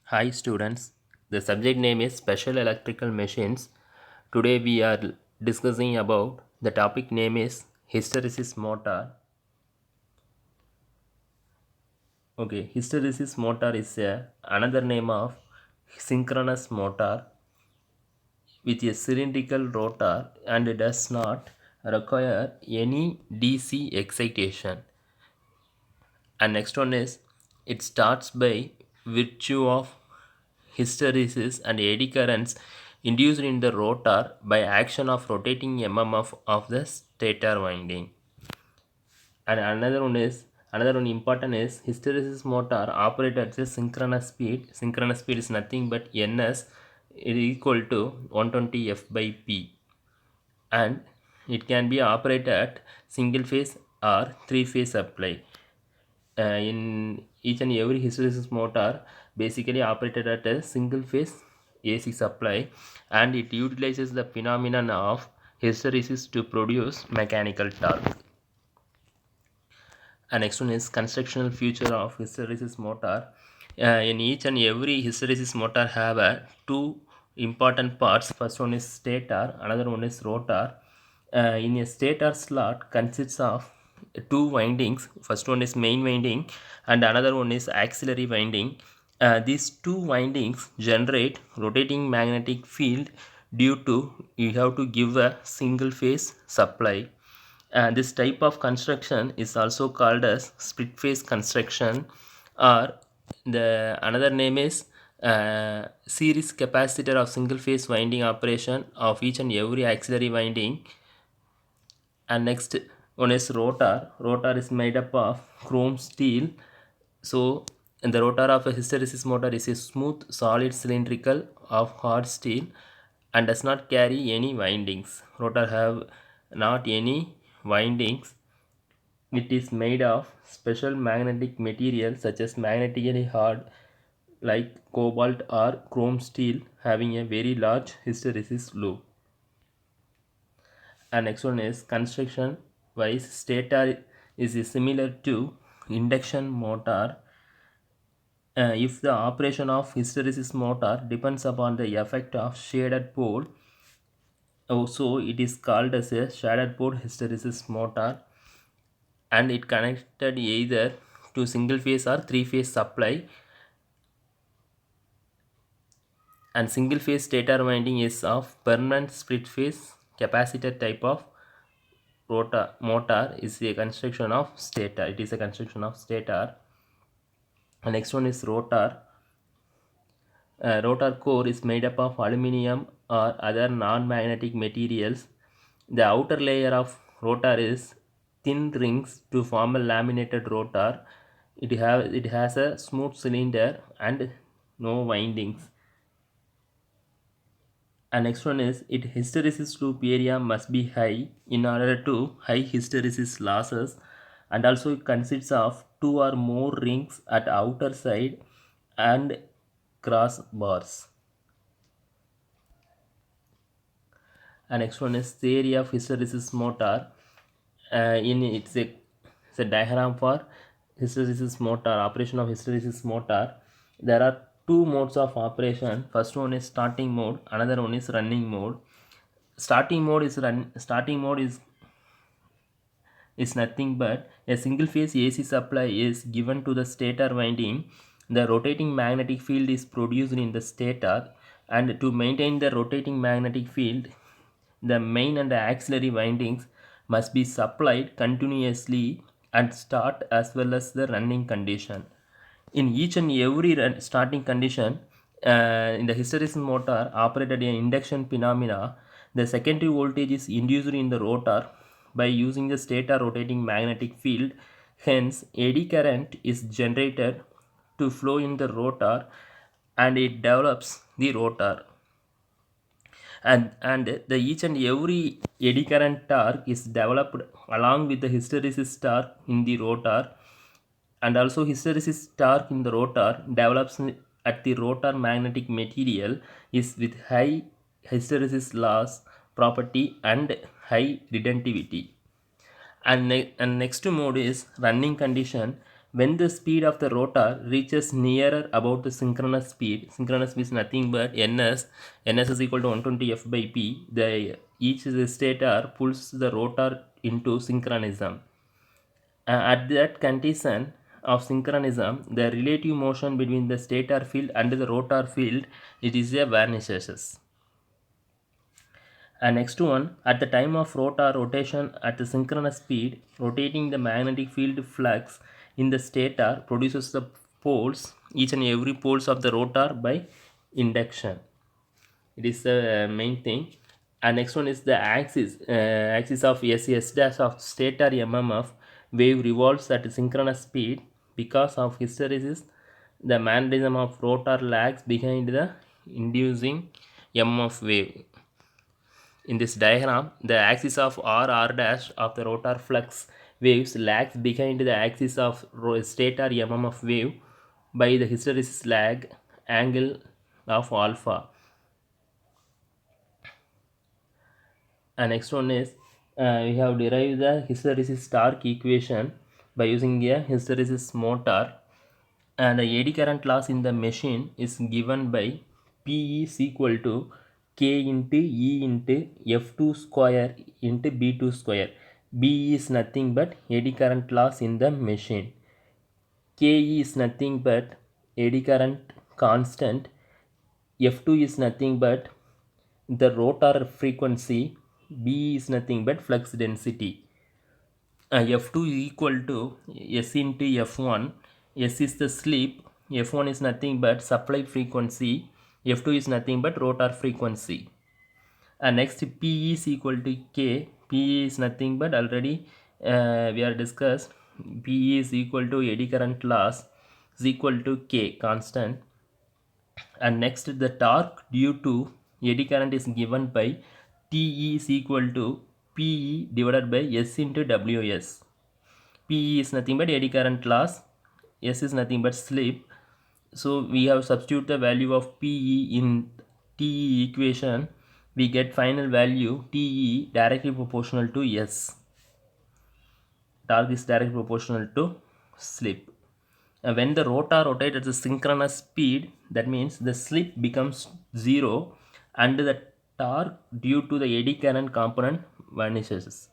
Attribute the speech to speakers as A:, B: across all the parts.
A: Hi students, the subject name is Special Electrical Machines. Today we are discussing about the topic name is hysteresis motor. Okay, hysteresis motor is another name of synchronous motor with a cylindrical rotor and does not require any DC excitation. And next one is it starts by virtue of hysteresis and eddy currents induced in the rotor by action of rotating mmf of the stator winding. And another one important is hysteresis motor operate at a synchronous speed. Synchronous speed is nothing but ns is equal to 120 f by p, and it can be operated at single phase or three phase supply. In each and every hysteresis motor basically operated at a single phase AC supply, and it utilizes the phenomenon of hysteresis to produce mechanical torque. And next one is constructional feature of hysteresis motor. In each and every hysteresis motor have two important parts. First one is stator, another one is rotor. In a stator slot consists of two windings. First one is main winding and another one is auxiliary winding. These two windings generate rotating magnetic field due to you have to give a single phase supply. This type of construction is also called as split phase construction, or the another name is series capacitor of single phase winding operation of each and every auxiliary winding. And next one is rotor. Rotor is made up of chrome steel. So and the rotor of a hysteresis motor is a smooth solid cylindrical of hard steel and does not carry any windings. Rotor have not any windings. It is made of special magnetic material such as magnetically hard like cobalt or chrome steel having a very large hysteresis loop. And next one is construction wise stator is similar to induction motor. If the operation of hysteresis motor depends upon the effect of shaded pole, also it is called as a shaded pole hysteresis motor, and it connected either to single phase or three phase supply. And single phase stator winding is of permanent split phase capacitor type of rotor motor is a construction of stator. It is a construction of stator. And next one is rotor. Rotor core is made up of aluminum or other non-magnetic materials. The outer layer of rotor is thin rings to form a laminated rotor. It has a smooth cylinder and no windings. And next one is it hysteresis loop area must be high in order to high hysteresis losses, and also it consists of two or more rings at outer side and cross bars. And next one is theory of hysteresis motor. In it's a diagram for hysteresis motor, operation of hysteresis motor. There are two modes of operation. First one is starting mode, another one is running mode. Starting mode is nothing but a single phase AC supply is given to the stator winding. The rotating magnetic field is produced in the stator, and to maintain the rotating magnetic field, the main and the auxiliary windings must be supplied continuously and start as well as the running condition. In each and every starting condition, in the hysteresis motor operated in induction phenomena, the secondary voltage is induced in the rotor by using the stator rotating magnetic field. Hence, eddy current is generated to flow in the rotor and it develops the rotor. And the each and every eddy current torque is developed along with the hysteresis torque in the rotor, and also hysteresis torque in the rotor develops at the rotor magnetic material is with high hysteresis loss property and high reductivity. And next mode is running condition. When the speed of the rotor reaches nearer about the synchronous speed is nothing but ns is equal to 120 f by p. Each stator pulls the rotor into synchronism. At that condition of synchronism, the relative motion between the stator field and the rotor field, it is a vanishes. And next one, at the time of rotor rotation at the synchronous speed, rotating the magnetic field flux in the stator produces the poles, each and every poles of the rotor by induction. It is the main thing. And next one is the axis of S dash of stator mmf wave revolves at synchronous speed. Because of hysteresis, the magnetism of rotor lags behind the inducing mmf wave. In this diagram, the axis of r dash of the rotor flux waves lags behind the axis of stator mmf wave by the hysteresis lag angle of alpha. And next one is we have derived the hysteresis torque equation by using a hysteresis motor, and the eddy current loss in the machine is given by P is equal to K into E into F2 square into B2 square. B is nothing but eddy current loss in the machine. Ke is nothing but eddy current constant. F2 is nothing but the rotor frequency. B is nothing but flux density. F2 is equal to S into F1. S is the slip. F1 is nothing but supply frequency. F2 is nothing but rotor frequency. And next P is equal to K. P is nothing but already we are discussed. P is equal to eddy current loss is equal to K constant. And next the torque due to eddy current is given by Te is equal to Pe divided by S into Ws. Pe is nothing but eddy current loss, S is nothing but slip. So we have substitute the value of Pe in Te equation. We get final value Te directly proportional to S. Torque is directly proportional to slip. When the rotor rotates at the synchronous speed, that means the slip becomes 0 and the torque due to the eddy current component vanishes.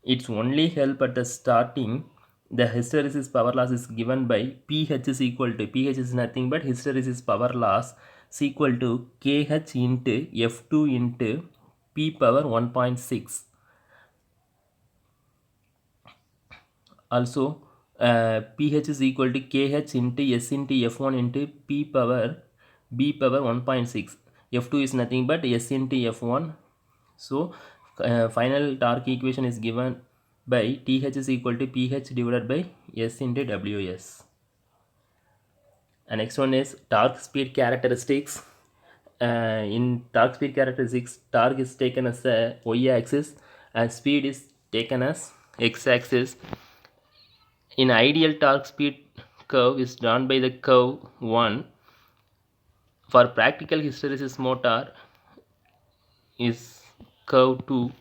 A: It's only help at the starting. The hysteresis power loss is given by PH is equal to, PH is nothing but hysteresis power loss is equal to KH into F2 into P power 1.6. Also pH is equal to KH into S into F1 into P power B power 1.6. F2 is nothing but S into F1. So final torque equation is given by TH is equal to PH divided by S into Ws. And next one is torque speed characteristics. In torque speed characteristics, torque is taken as a y-axis and speed is taken as x-axis. In ideal torque speed curve is drawn by the curve 1. For practical hysteresis motor is curve 2.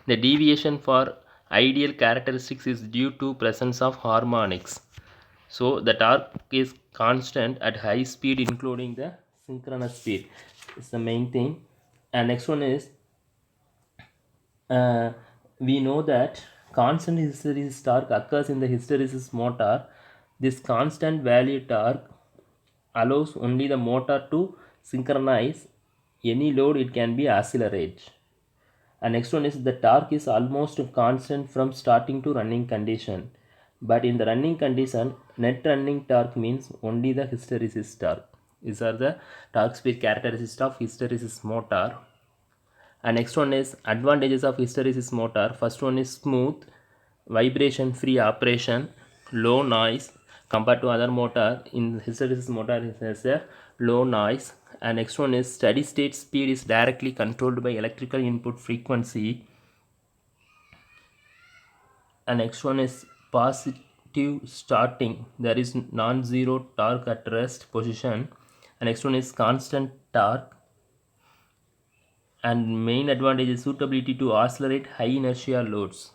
A: The deviation for ideal characteristics is due to presence of harmonics. So the torque is constant at high speed including the synchronous speed. It's the main thing. And next one is we know that constant hysteresis torque occurs in the hysteresis motor. This constant value torque allows only the motor to synchronize any load it can be accelerate. And next one is the torque is almost constant from starting to running condition, but in the running condition net running torque means only the hysteresis torque. These are the torque speed characteristics of hysteresis motor. And next one is advantages of hysteresis motor. First one is smooth, vibration free operation, low noise compared to other motor. In hysteresis motor it has a low noise. And next one is steady state speed is directly controlled by electrical input frequency. And next one is positive starting, there is non-zero torque at rest position. And next one is constant torque. And main advantage is suitability to accelerate high inertia loads.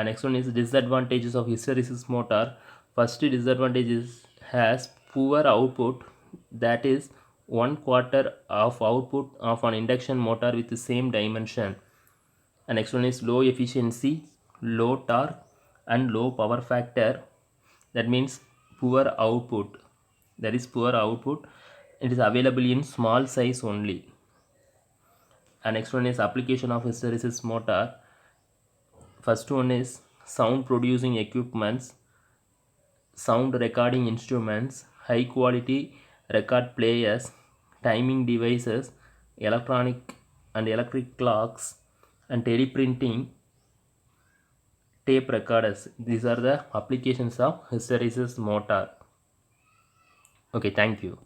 A: And next one is disadvantages of hysteresis motor. First disadvantage is has poor output, that is one quarter of output of an induction motor with the same dimension. And next one is low efficiency, low torque, and low power factor. That means poor output. There is poor output. It is available in small size only. And next one is application of hysteresis motor. First one is sound producing equipments, sound recording instruments, high quality record players, timing devices, electronic and electric clocks, and teleprinting tape recorders. These are the applications of hysteresis motor. Okay, thank you.